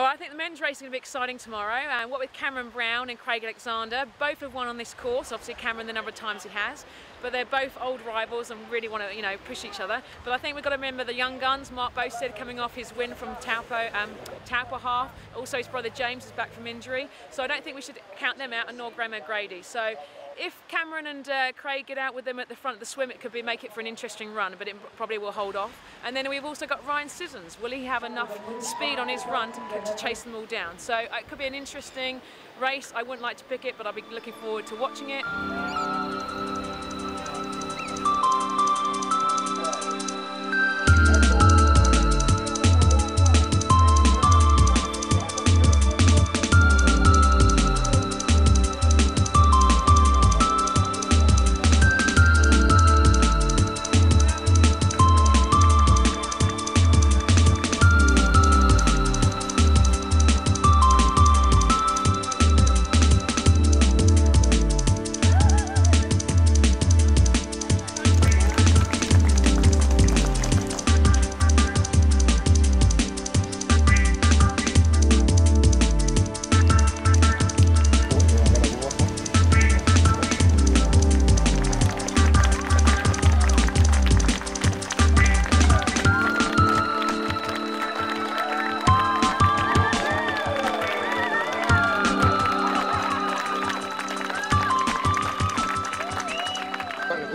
Oh, I think the men's race is going to be exciting tomorrow. What with Cameron Brown and Craig Alexander, both have won on this course. Obviously Cameron the number of times he has, but they're both old rivals and really want to, push each other. But I think we've got to remember the young guns. Mark Bosted coming off his win from Tauranga Half. Also his brother James is back from injury, so I don't think we should count them out, and nor Graham O'Grady. So if Cameron and Craig get out with them at the front of the swim, it could make it for an interesting run, but it probably will hold off. And then we've also got Ryan Sissons. Will he have enough speed on his run to chase them all down? So it could be an interesting race. I wouldn't like to pick it, but I'll be looking forward to watching it.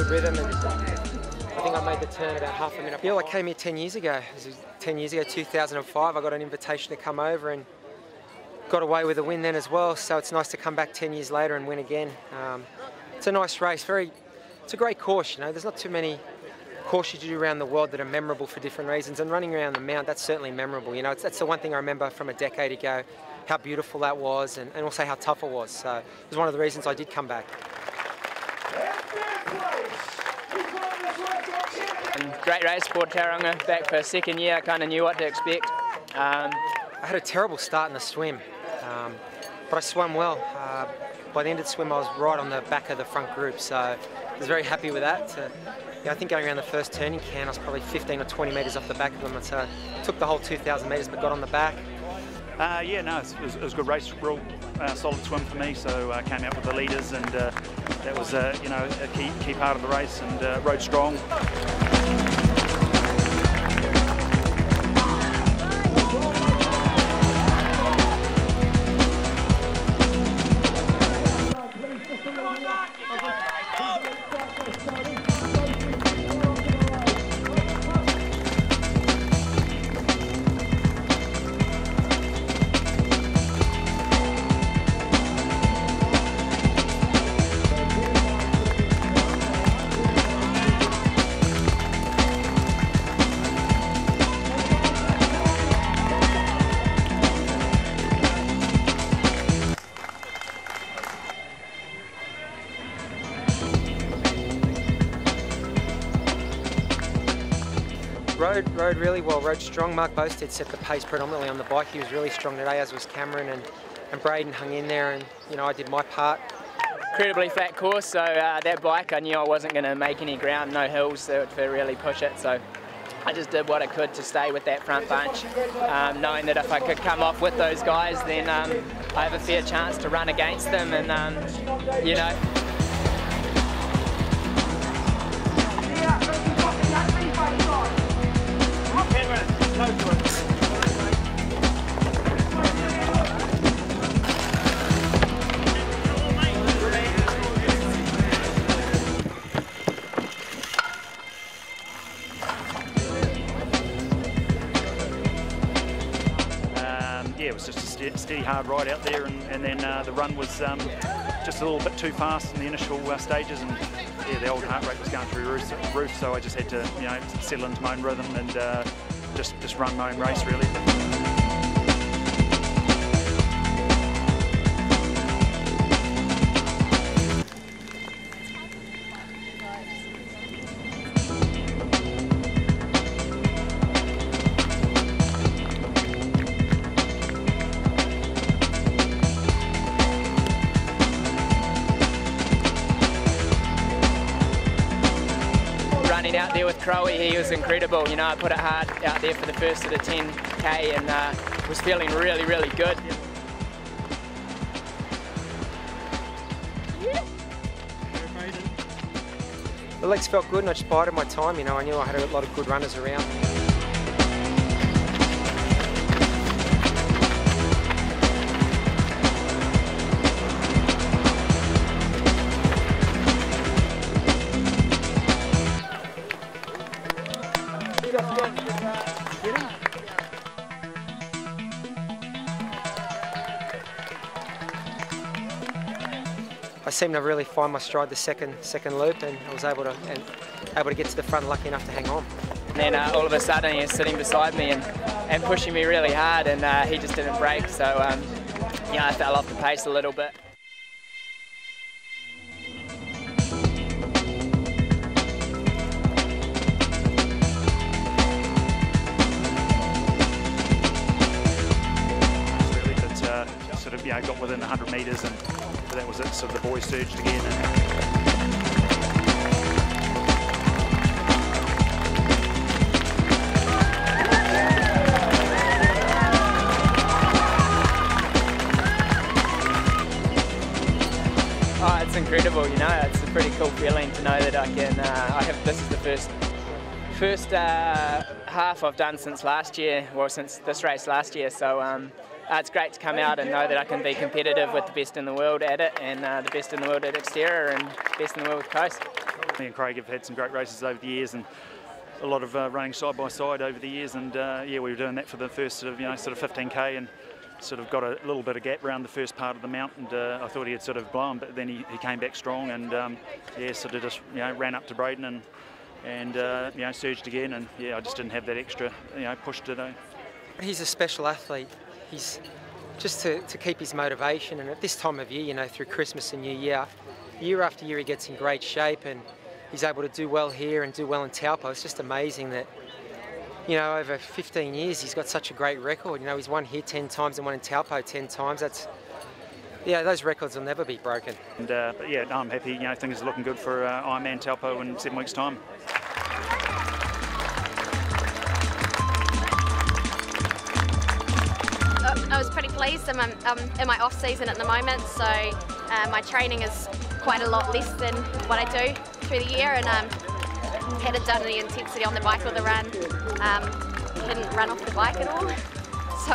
Rhythm, and I think I made the turn about half a minute. I came here 10 years ago. It was 10 years ago, 2005. I got an invitation to come over and got away with a win then as well. So it's nice to come back 10 years later and win again. It's a nice race. It's a great course. There's not too many courses you do around the world that are memorable for different reasons. And running around the Mount, that's certainly memorable. That's the one thing I remember from a decade ago, how beautiful that was, and also how tough it was. So it was one of the reasons I did come back. Great race for Tauranga, back for a second year. I kind of knew what to expect. I had a terrible start in the swim, but I swam well. By the end of the swim I was right on the back of the front group, so I was very happy with that. I think going around the first turning can I was probably 15 or 20 metres off the back of them, so I took the whole 2,000 metres but got on the back. Yeah, no, it was a good race, real solid swim for me, so I came out with the leaders, and that was a key part of the race, and rode strong. Rode really well, rode strong. Mark Bosted set the pace predominantly on the bike. He was really strong today, as was Cameron, and Braden hung in there, and I did my part. Incredibly flat course, so that bike I knew I wasn't going to make any ground, no hills to really push it, so I just did what I could to stay with that front bunch, knowing that if I could come off with those guys, then I have a fair chance to run against them, and yeah, it was just a steady, hard ride out there, and then the run was just a little bit too fast in the initial stages, and yeah, the old heart rate was going through the roof, so I just had to settle into my own rhythm and just run my own race really. Running out there with Crowley, he was incredible. I put it hard out there for the first of the 10K, and was feeling really, really good. The legs felt good and I just bided my time, you know. I knew I had a lot of good runners around. I seemed to really find my stride the second loop, and I was able to get to the front, lucky enough to hang on. And then all of a sudden he was sitting beside me and pushing me really hard, and he just didn't break, so yeah, I fell off the pace a little bit. Got within 100 metres, and that was it. So the boys surged again. Oh, it's incredible, you know. It's a pretty cool feeling to know that I can. This is the first half I've done since last year. Well, since this race last year. So. It's great to come out and know that I can be competitive with the best in the world at it, and the best in the world at exterior, and best in the world with coast. Me and Craig have had some great races over the years, and a lot of running side by side over the years, and yeah, we were doing that for the first sort of 15k, and sort of got a little bit of gap around the first part of the mount, and I thought he had sort of blown, but then he came back strong, and yeah, sort of just ran up to Braden and surged again, and yeah, I just didn't have that extra push today. He's a special athlete. He's just to keep his motivation, and at this time of year, through Christmas and New Year, year after year he gets in great shape, and he's able to do well here and do well in Taupo. It's just amazing that, over 15 years he's got such a great record. He's won here 10 times and won in Taupo 10 times. Those records will never be broken. And but yeah, I'm happy. Things are looking good for Ironman Taupo in 7 weeks' time. I was pretty pleased. I'm in my off season at the moment, so my training is quite a lot less than what I do through the year, and hadn't done any intensity on the bike or the run. Didn't run off the bike at all, so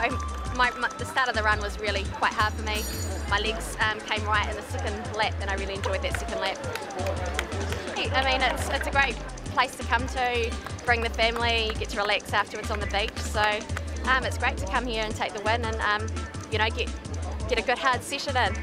the start of the run was really quite hard for me. My legs came right in the second lap, and I really enjoyed that second lap. I mean, it's a great place to come to, bring the family, you get to relax afterwards on the beach, so it's great to come here and take the win and get a good hard session in.